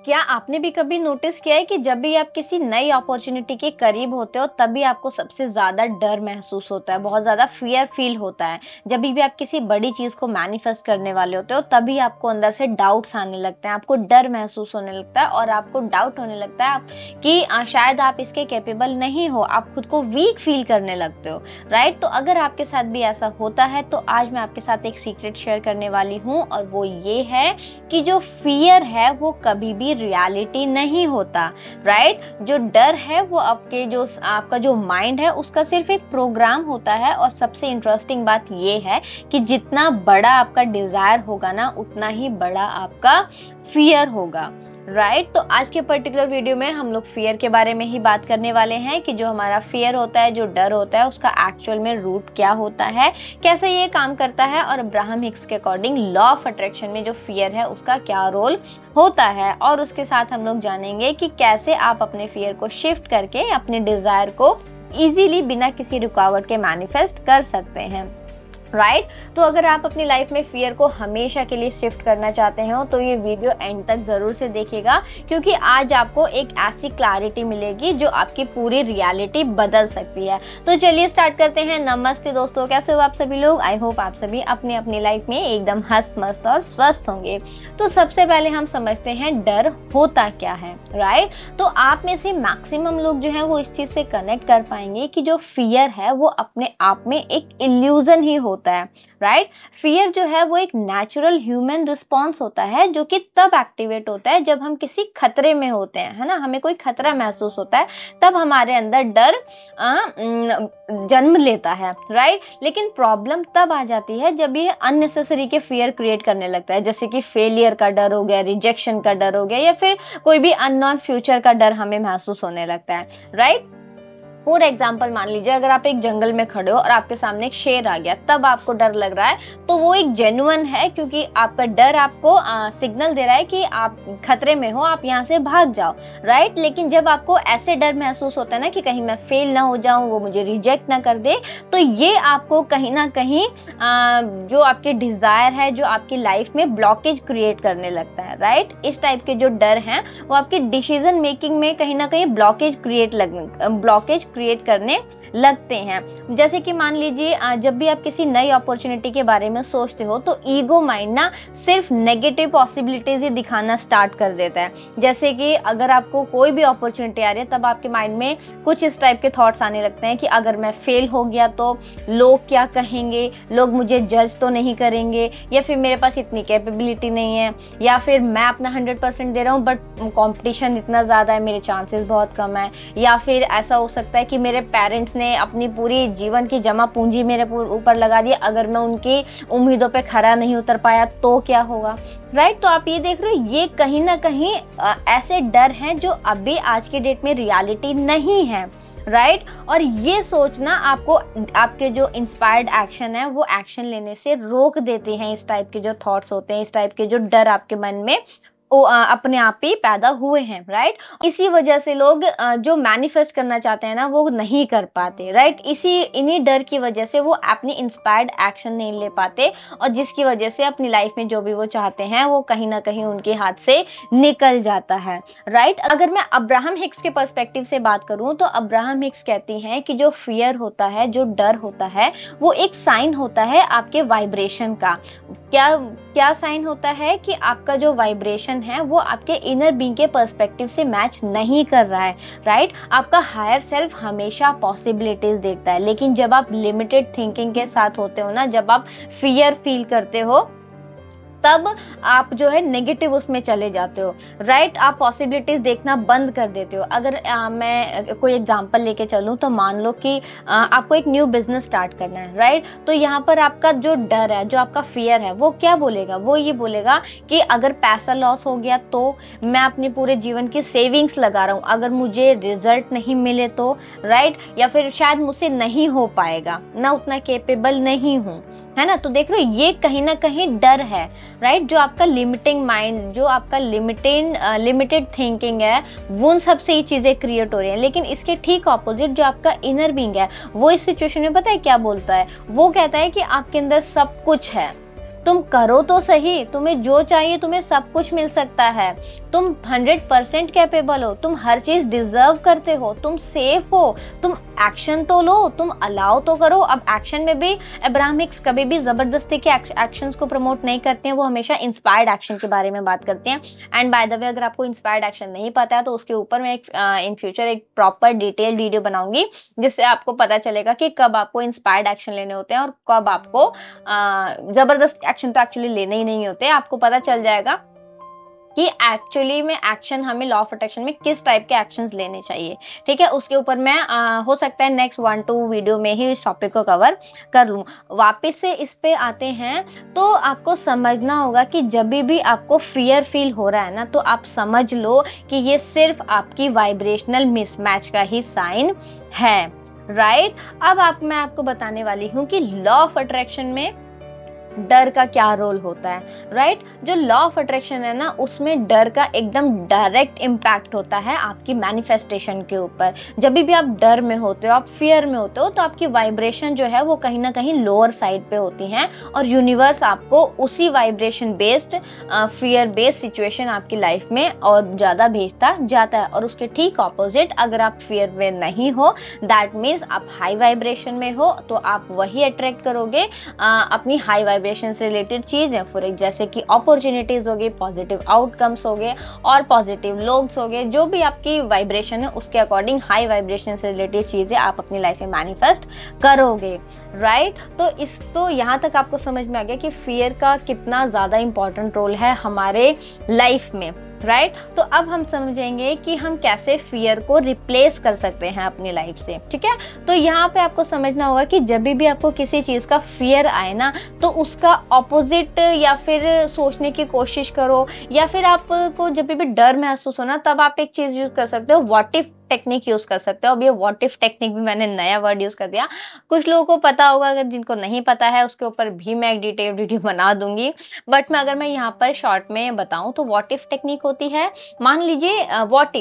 क्या आपने भी कभी नोटिस किया है कि जब भी आप किसी नई अपॉर्चुनिटी के करीब होते हो तभी आपको सबसे ज़्यादा डर महसूस होता है, बहुत ज़्यादा फियर फील होता है। जब भी आप किसी बड़ी चीज़ को मैनिफेस्ट करने वाले होते हो तभी आपको अंदर से डाउट्स आने लगते हैं, आपको डर महसूस होने लगता है और आपको डाउट होने लगता है कि शायद आप इसके कैपेबल नहीं हो, आप खुद को वीक फील करने लगते हो, राइट। तो अगर आपके साथ भी ऐसा होता है तो आज मैं आपके साथ एक सीक्रेट शेयर करने वाली हूँ और वो ये है कि जो फियर है वो कभी भी रियलिटी नहीं होता, राइट। जो डर है वो आपका जो माइंड है उसका सिर्फ एक प्रोग्राम होता है। और सबसे इंटरेस्टिंग बात ये है कि जितना बड़ा आपका डिजायर होगा ना उतना ही बड़ा आपका फियर होगा, राइट। तो आज के पर्टिकुलर वीडियो में हम लोग फियर के बारे में ही बात करने वाले हैं कि जो हमारा फियर होता है, जो डर होता है, उसका एक्चुअल में रूट क्या होता है, कैसे ये काम करता है और अब्राहम हिक्स के अकॉर्डिंग लॉ ऑफ अट्रैक्शन में जो फियर है उसका क्या रोल होता है। और उसके साथ हम लोग जानेंगे कि कैसे आप अपने फियर को शिफ्ट करके अपने डिजायर को इजीली बिना किसी रुकावट के मैनिफेस्ट कर सकते हैं, राइट। तो अगर आप अपनी लाइफ में फियर को हमेशा के लिए शिफ्ट करना चाहते हो तो ये वीडियो एंड तक जरूर से देखिएगा, क्योंकि आज आपको एक ऐसी क्लैरिटी मिलेगी जो आपकी पूरी रियलिटी बदल सकती है। तो चलिए स्टार्ट करते हैं। नमस्ते दोस्तों, कैसे हो आप सभी लोग। आई होप आप सभी अपनी अपनी लाइफ में एकदम हंस मस्त और स्वस्थ होंगे। तो सबसे पहले हम समझते हैं डर होता क्या है, राइट। तो आप में से मैक्सिमम लोग जो है वो इस चीज से कनेक्ट कर पाएंगे कि जो फियर है वो अपने आप में एक इल्यूजन ही होता है, राइट। फियर जो है वो एक नेचुरल ह्यूमन रिस्पॉन्स होता है जो कि तब एक्टिवेट होता है जब हम किसी खतरे में होते हैं, है ना, हमें कोई खतरा महसूस होता है तब हमारे अंदर डर जन्म लेता है, राइट। लेकिन प्रॉब्लम तब आ जाती है जब ये अननेसेसरी के फियर क्रिएट करने लगता है, जैसे कि फेलियर का डर हो गया, रिजेक्शन का डर हो गया, या फिर कोई भी अननोन फ्यूचर का डर हमें महसूस होने लगता है, राइट। फॉर एग्जाम्पल मान लीजिए अगर आप एक जंगल में खड़े हो और आपके सामने एक शेर आ गया, तब आपको डर लग रहा है, तो वो एक जेन्युइन है क्योंकि आपका डर आपको सिग्नल दे रहा है कि आप खतरे में हो, आप यहाँ से भाग जाओ, राइट। लेकिन जब आपको ऐसे डर महसूस होता है ना कि कहीं मैं फेल ना हो जाऊं, वो मुझे रिजेक्ट ना कर दे, तो ये आपको कहीं ना कहीं जो आपके डिजायर है, जो आपकी लाइफ में ब्लॉकेज क्रिएट करने लगता है, राइट। इस टाइप के जो डर हैं वो आपके डिसीजन मेकिंग में कहीं ना कहीं ब्लॉकेज क्रिएट करने लगते हैं। जैसे कि मान लीजिए जब भी आप किसी नई अपॉर्चुनिटी के बारे में सोचते हो तो ईगो माइंड ना सिर्फ नेगेटिव पॉसिबिलिटीज ही दिखाना स्टार्ट कर देता है। जैसे कि अगर आपको कोई भी अपॉर्चुनिटी आ रही है तब आपके माइंड में कुछ इस टाइप के थॉट्स आने लगते हैं कि अगर मैं फेल हो गया तो लोग क्या कहेंगे, लोग मुझे जज तो नहीं करेंगे, या फिर मेरे पास इतनी कैपेबिलिटी नहीं है, या फिर मैं अपना 100% दे रहा हूँ बट कंपटीशन इतना ज़्यादा है, मेरे चांसेस बहुत कम है, या फिर ऐसा हो सकता है कि मेरे पेरेंट्स ने अपनी पूरी जीवन की जमा पूंजी मेरे ऊपर लगा दी, अगर मैं उनकी उम्मीदों पे खरा नहीं उतर पाया तो क्या होगा, राइट। तो आप ये देख रहे हो, ये कहीं ना कहीं ऐसे डर हैं जो अभी आज के डेट में रियलिटी नहीं है, राइट। और ये सोचना आपको आपके जो इंस्पायर्ड एक्शन है वो एक्शन लेने से रोक देते हैं। इस टाइप के जो थॉट्स होते हैं, इस टाइप के जो डर आपके मन में अपने आप ही पैदा हुए हैं, राइट। इसी वजह से लोग जो मैनिफेस्ट करना चाहते हैं ना वो नहीं कर पाते, राइट। इन्हीं डर की वजह से वो अपनी इंस्पायर्ड एक्शन नहीं ले पाते और जिसकी वजह से अपनी लाइफ में जो भी वो चाहते हैं वो कहीं ना कहीं उनके हाथ से निकल जाता है, राइट। अगर मैं अब्राहम हिक्स के पर्सपेक्टिव से बात करूं तो अब्राहम हिक्स कहती हैं कि जो फियर होता है, जो डर होता है, वो एक साइन होता है आपके वाइब्रेशन का। क्या साइन होता है कि आपका जो वाइब्रेशन है वो आपके इनर बीइंग के पर्सपेक्टिव से मैच नहीं कर रहा है, राइट। आपका हायर सेल्फ हमेशा पॉसिबिलिटीज देखता है, लेकिन जब आप लिमिटेड थिंकिंग के साथ होते हो ना, जब आप फियर फील करते हो तब आप जो है नेगेटिव उसमें चले जाते हो, राइट। आप पॉसिबिलिटीज देखना बंद कर देते हो। अगर मैं कोई एग्जांपल लेके चलूँ तो मान लो कि आपको एक न्यू बिजनेस स्टार्ट करना है, राइट। तो यहाँ पर आपका जो डर है, जो आपका फियर है, वो क्या बोलेगा, वो ये बोलेगा कि अगर पैसा लॉस हो गया तो, मैं अपने पूरे जीवन की सेविंग्स लगा रहा हूँ, अगर मुझे रिजल्ट नहीं मिले तो, राइट, या फिर शायद मुझसे नहीं हो पाएगा, मैं उतना कैपेबल नहीं हूँ, है ना। तो देख रहे हो, ये कहीं ना कहीं डर है, राइट। जो आपका लिमिटिंग माइंड, जो आपका लिमिटेड थिंकिंग है, वो उन सब से ही चीजें क्रिएट हो रही हैं। लेकिन इसके ठीक ऑपोजिट जो आपका इनर बीइंग है वो इस सिचुएशन में पता है क्या बोलता है, वो कहता है कि आपके अंदर सब कुछ है, तुम करो तो सही, तुम्हें जो चाहिए तुम्हें सब कुछ मिल सकता है, तुम 100% कैपेबल हो, तुम हर चीज डिजर्व करते हो, तुम सेफ हो, तुम एक्शन तो लो, तुम अलाउ तो करो। अब एक्शन में भी अब्राहम हिक्स कभी भी जबरदस्ती के एक्शंस को प्रमोट नहीं करते हैं, वो हमेशा इंस्पायर्ड एक्शन के बारे में बात करते हैं। एंड बाय द वे, अगर आपको इंस्पायर्ड एक्शन नहीं पता है तो उसके ऊपर मैं इन फ्यूचर एक प्रॉपर डिटेल वीडियो बनाऊंगी, जिससे आपको पता चलेगा कि कब आपको इंस्पायर्ड एक्शन लेने होते हैं और कब आपको जबरदस्त एक्शन तो एक्चुअली लेने ही नहीं होते। आपको पता चल जाएगा कि एक्चुअली में एक्शन हमें लॉ ऑफ अट्रैक्शन में किस टाइप के एक्शंस लेने चाहिए। ठीक है, उसके ऊपर मैं हो सकता है नेक्स्ट 1-2 वीडियो में ही इस टॉपिक को कवर कर लूँ। वापस से इस पे आते हैं, तो आपको समझना होगा कि जब भी आपको फियर फील हो रहा है ना, तो आप समझ लो कि ये सिर्फ आपकी वाइब्रेशनल मिसमैच का ही साइन है, राइट। अब मैं आपको बताने वाली हूँ कि लॉ ऑफ अट्रैक्शन में डर का क्या रोल होता है, राइट। जो लॉ ऑफ अट्रैक्शन है ना, उसमें डर का एकदम डायरेक्ट इम्पैक्ट होता है आपकी मैनिफेस्टेशन के ऊपर। जब भी आप डर में होते हो, आप फियर में होते हो, तो आपकी वाइब्रेशन जो है वो कहीं ना कहीं लोअर साइड पे होती है, और यूनिवर्स आपको उसी vibration based fear based situation आपकी लाइफ में और ज्यादा भेजता जाता है। और उसके ठीक ऑपोजिट, अगर आप फियर में नहीं हो, दैट मीन्स आप हाई वाइब्रेशन में हो, तो आप वही अट्रैक्ट करोगे अपनी हाई वाइब्रेशन से रिलेटेड चीजें, फॉर जैसे कि अपॉर्चुनिटीज हो गई, पॉजिटिव आउटकम्स हो गए और पॉजिटिव लोग हो गए। जो भी आपकी वाइब्रेशन है उसके अकॉर्डिंग हाई वाइब्रेशन से रिलेटेड चीजें आप अपनी लाइफ में मैनिफेस्ट करोगे, राइट। तो यहाँ तक आपको समझ में आ गया कि फियर का कितना ज्यादा इंपॉर्टेंट रोल है हमारे लाइफ में, राइट। तो अब हम समझेंगे कि हम कैसे फियर को रिप्लेस कर सकते हैं अपनी लाइफ से, ठीक है। तो यहाँ पे आपको समझना होगा कि जब भी आपको किसी चीज का फियर आए ना, तो उसका ऑपोजिट या फिर सोचने की कोशिश करो, या फिर आपको जब भी डर महसूस हो ना, तब आप एक चीज यूज कर सकते हो, व्हाट इफ टेक्निक यूज कर सकते हो। अब ये व्हाट इफ टेक्निक भी मैंने नया वर्ड यूज कर दिया, कुछ लोगों को पता होगा, अगर जिनको नहीं पता है उसके ऊपर भी मैं एक डिटेल वीडियो बना दूंगी। बट अगर मैं यहाँ पर शॉर्ट में बताऊं, तो व्हाट इफ टेक्निक होती है, मान लीजिए व्हाट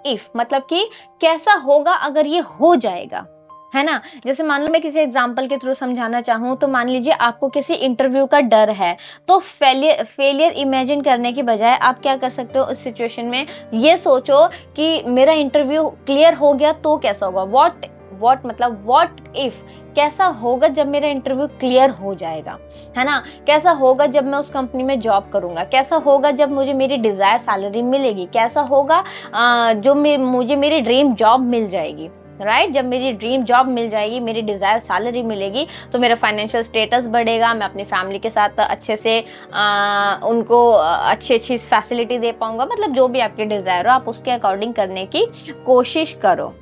इफ मतलब कि कैसा होगा अगर ये हो जाएगा, है ना। जैसे मान लो मैं किसी एग्जांपल के थ्रू समझाना चाहूँ, तो मान लीजिए आपको किसी इंटरव्यू का डर है, तो फेलियर इमेजिन करने की बजाय आप क्या कर सकते हो उस सिचुएशन में, ये सोचो कि मेरा इंटरव्यू क्लियर हो गया तो कैसा होगा। व्हाट इफ, कैसा होगा जब मेरा इंटरव्यू क्लियर हो जाएगा, है ना। कैसा होगा जब मैं उस कंपनी में जॉब करूंगा, कैसा होगा जब मुझे मेरी डिजायर सैलरी मिलेगी, कैसा होगा जो मुझे मेरी ड्रीम जॉब मिल जाएगी, राइट। जब मेरी ड्रीम जॉब मिल जाएगी, मेरी डिजायर सैलरी मिलेगी, तो मेरा फाइनेंशियल स्टेटस बढ़ेगा, मैं अपनी फैमिली के साथ अच्छे से उनको अच्छी फैसिलिटी दे पाऊंगा। मतलब जो भी आपकी डिजायर हो, आप उसके अकॉर्डिंग करने की कोशिश करो,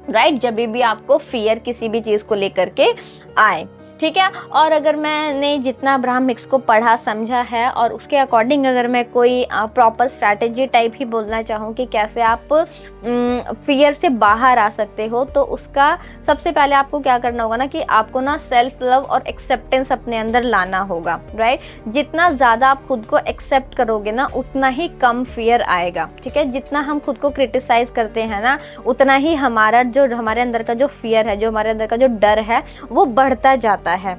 राइट। जब भी आपको फियर किसी भी चीज को लेकर के आए, ठीक है। और अगर मैंने जितना अब्राहम हिक्स को पढ़ा समझा है, और उसके अकॉर्डिंग अगर मैं कोई प्रॉपर स्ट्रैटेजी टाइप ही बोलना चाहूँ कि कैसे आप फियर से बाहर आ सकते हो, तो उसका सबसे पहले आपको क्या करना होगा ना, कि आपको ना सेल्फ लव और एक्सेप्टेंस अपने अंदर लाना होगा, राइट। जितना ज़्यादा आप खुद को एक्सेप्ट करोगे ना, उतना ही कम फियर आएगा, ठीक है। जितना हम खुद को क्रिटिसाइज करते हैं ना, उतना ही हमारे अंदर का जो फियर है, जो हमारे अंदर का जो डर है, वो बढ़ता जाता है,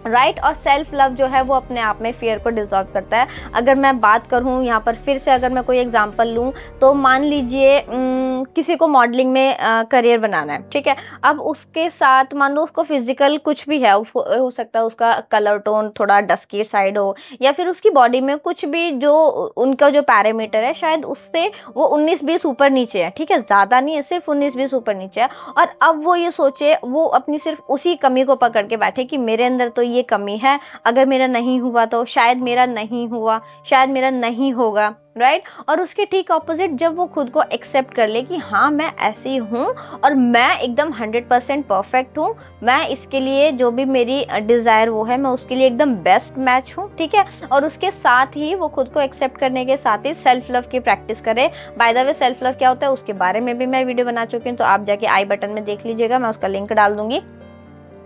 राइट। और सेल्फ लव जो है वो अपने आप में फियर को डिसॉल्व करता है। अगर मैं बात करूं यहाँ पर फिर से, अगर मैं कोई एग्जांपल लूं, तो मान लीजिए किसी को मॉडलिंग में करियर बनाना है, ठीक है। अब उसके साथ मान लो उसको फिजिकल कुछ भी है, हो सकता है उसका कलर टोन थोड़ा डस्की साइड हो, या फिर उसकी बॉडी में कुछ भी जो उनका जो पैरामीटर है, शायद उससे वो 19-20 ऊपर नीचे है, ठीक है। ज़्यादा नहीं है, सिर्फ 19-20 ऊपर नीचे है। और अब वो ये सोचे, वो अपनी सिर्फ उसी कमी को पकड़ के बैठे कि मेरे अंदर तो ये कमी है, अगर मेरा नहीं हुआ तो शायद मेरा नहीं हुआ, शायद मेरा नहीं होगा, राइट। और उसके ठीक ऑपोजिट, जब वो खुद को एक्सेप्ट कर ले कि हाँ मैं ऐसी हूँ और मैं एकदम 100% परफेक्ट हूँ, मैं इसके लिए जो भी मेरी डिज़ायर वो है, मैं उसके लिए एकदम बेस्ट मैच हूँ, ठीक है। और उसके साथ ही वो खुद को एक्सेप्ट करने के साथ ही सेल्फ लव की प्रैक्टिस करे। By the way, self love क्या होता है उसके बारे में भी मैं वीडियो बना चुकी हूँ, तो आप जाके आई बटन में देख लीजिएगा, मैं उसका लिंक डाल दूंगी।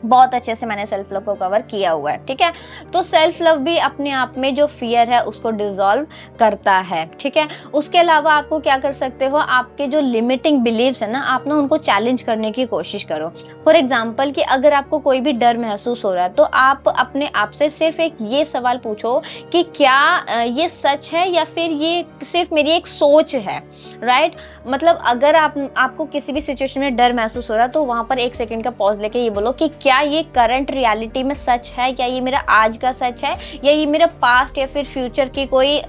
बहुत अच्छे से मैंने सेल्फ लव को कवर किया हुआ है, ठीक है। तो सेल्फ लव भी अपने आप में जो फियर है उसको डिसॉल्व करता है, ठीक है। उसके अलावा आपको क्या कर सकते हो, आपके जो लिमिटिंग बिलीव्स है ना, आप ना उनको चैलेंज करने की कोशिश करो। फॉर एग्जाम्पल कि अगर आपको कोई भी डर महसूस हो रहा है तो आप अपने आप से सिर्फ एक ये सवाल पूछो कि क्या ये सच है या फिर ये सिर्फ मेरी एक सोच है, राइट। मतलब अगर आपको किसी भी सिचुएशन में डर महसूस हो रहा है तो वहां पर 1 सेकंड का पॉज लेके ये बोलो कि क्या ये करंट रियलिटी में सच है, क्या ये मेरा आज का सच है, या ये मेरा पास्ट या फिर फ्यूचर की कोई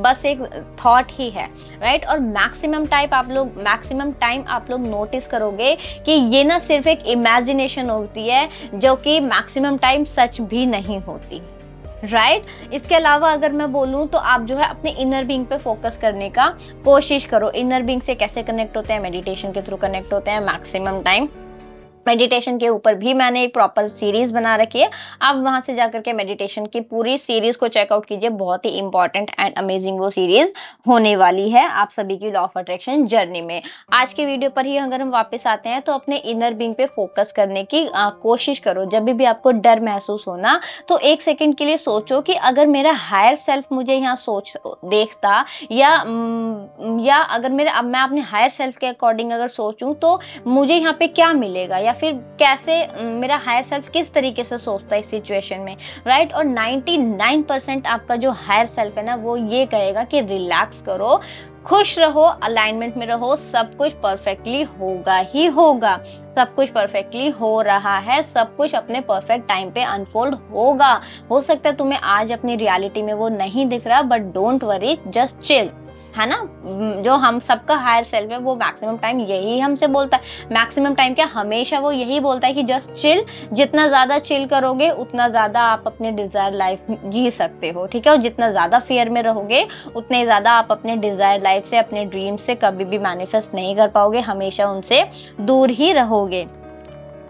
बस एक थॉट ही है, राइट। और मैक्सिमम टाइम आप लोग नोटिस करोगे कि ये ना सिर्फ एक इमेजिनेशन होती है जो कि मैक्सिमम टाइम सच भी नहीं होती, राइट। इसके अलावा अगर मैं बोलूं तो आप जो है अपने इनर बीइंग पे फोकस करने का कोशिश करो। इनर बीइंग से कैसे कनेक्ट होते हैं, मेडिटेशन के थ्रू कनेक्ट होते हैं मैक्सिमम टाइम। मेडिटेशन के ऊपर भी मैंने एक प्रॉपर सीरीज बना रखी है, आप वहां से जाकर के मेडिटेशन की पूरी सीरीज को चेकआउट कीजिए। बहुत ही इंपॉर्टेंट एंड अमेजिंग वो सीरीज होने वाली है आप सभी की लॉ ऑफ अट्रैक्शन जर्नी में। आज के वीडियो पर ही अगर हम वापस आते हैं तो अपने इनर बीइंग पे फोकस करने की कोशिश करो। जब भी आपको डर महसूस होना तो 1 सेकंड के लिए सोचो कि अगर मेरा हायर सेल्फ मुझे यहाँ सोच देखता या अगर मैं अपने हायर सेल्फ के अकॉर्डिंग अगर सोचूं तो मुझे यहाँ पे क्या मिलेगा, या फिर कैसे मेरा हायर सेल्फ किस तरीके से सोचता है इस सिचुएशन में, राइट। और 99% आपका जो हायर सेल्फ है ना वो ये कहेगा कि रिलैक्स करो, खुश रहो, अलाइनमेंट में रहो, सब कुछ परफेक्टली होगा ही होगा, सब कुछ परफेक्टली हो रहा है, सब कुछ अपने परफेक्ट टाइम पे अनफोल्ड होगा। हो सकता है तुम्हें आज अपनी रियलिटी में वो नहीं दिख रहा, but don't worry, just chill, है ना। जो हम सबका हायर सेल्फ है वो मैक्सिमम टाइम यही हमसे बोलता है, मैक्सिमम टाइम क्या हमेशा वो यही बोलता है कि जस्ट चिल। जितना ज्यादा चिल करोगे उतना ज्यादा आप अपने डिजायर लाइफ जी सकते हो, ठीक है। और जितना ज्यादा फियर में रहोगे उतने ज्यादा आप अपने डिजायर लाइफ से, अपने ड्रीम से कभी भी मैनिफेस्ट नहीं कर पाओगे, हमेशा उनसे दूर ही रहोगे,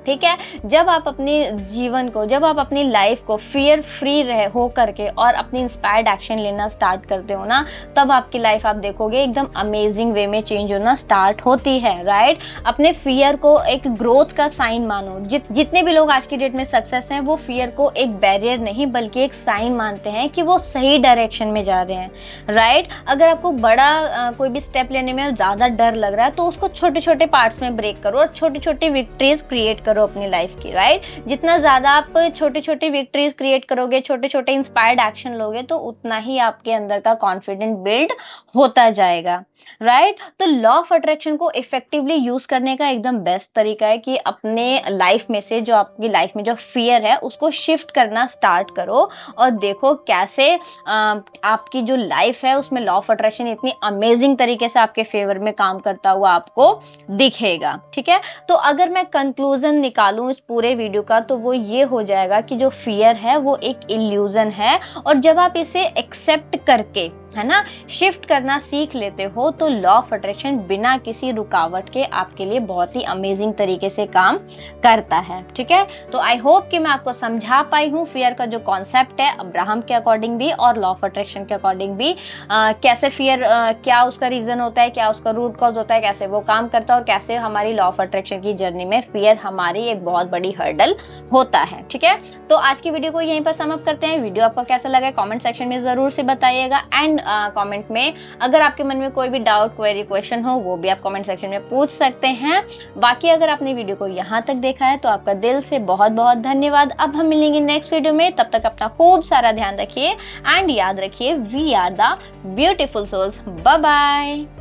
ठीक है। जब आप अपने जीवन को, जब आप अपनी लाइफ को फियर फ्री हो करके और अपनी इंस्पायर्ड एक्शन लेना स्टार्ट करते हो ना, तब आपकी लाइफ आप देखोगे एकदम अमेजिंग वे में चेंज होना स्टार्ट होती है, राइट। अपने फियर को एक ग्रोथ का साइन मानो। जितने भी लोग आज की डेट में सक्सेस हैं वो फियर को एक बैरियर नहीं बल्कि एक साइन मानते हैं कि वो सही डायरेक्शन में जा रहे हैं, राइट। अगर आपको बड़ा कोई भी स्टेप लेने में ज्यादा डर लग रहा है तो उसको छोटे छोटे पार्ट्स में ब्रेक करो और छोटी छोटी विक्ट्रीज क्रिएट करो अपनी लाइफ की, राइट। जितना ज्यादा आप छोटी छोटी विक्ट्रीज क्रिएट करोगे, छोटे छोटे इंस्पायर्ड एक्शन लोगे, तो उतना ही आपके अंदर का कॉन्फिडेंट बिल्ड होता जाएगा, राइट। तो लॉ ऑफ अट्रैक्शन को इफेक्टिवली यूज करने का एकदम बेस्ट तरीका है कि अपने लाइफ में से, जो आपकी लाइफ में जो फियर है उसको शिफ्ट करना स्टार्ट करो और देखो कैसे आपकी जो लाइफ है उसमें लॉ ऑफ अट्रैक्शन इतनी अमेजिंग तरीके से आपके फेवर में काम करता हुआ आपको दिखेगा, ठीक है। तो अगर मैं कंक्लूजन निकालूं इस पूरे वीडियो का तो वो ये हो जाएगा कि जो फियर है वो एक इल्यूजन है, और जब आप इसे एक्सेप्ट करके, है ना, शिफ्ट करना सीख लेते हो तो लॉ ऑफ अट्रैक्शन बिना किसी रुकावट के आपके लिए बहुत ही अमेजिंग तरीके से काम करता है, ठीक है। तो आई होप कि मैं आपको समझा पाई हूँ फियर का जो कॉन्सेप्ट है अब्राहम के अकॉर्डिंग भी और लॉ ऑफ अट्रैक्शन के अकॉर्डिंग भी, कैसे फियर, क्या उसका रीजन होता है, क्या उसका रूट कॉज होता है, कैसे वो काम करता है और कैसे हमारी लॉ ऑफ अट्रैक्शन की जर्नी में फियर हमारी एक बहुत बड़ी हर्डल होता है, ठीक है। तो आज की वीडियो को यहीं पर सम अप करते हैं। वीडियो आपको कैसा लगा कमेंट सेक्शन में जरूर से बताइएगा, एंड कमेंट में अगर आपके मन में कोई भी डाउट, क्वेरी, क्वेश्चन हो वो भी आप कमेंट सेक्शन में पूछ सकते हैं। बाकी अगर आपने वीडियो को यहाँ तक देखा है तो आपका दिल से बहुत बहुत धन्यवाद। अब हम मिलेंगे नेक्स्ट वीडियो में, तब तक अपना खूब सारा ध्यान रखिए एंड याद रखिए, we are the beautiful souls. Bye bye.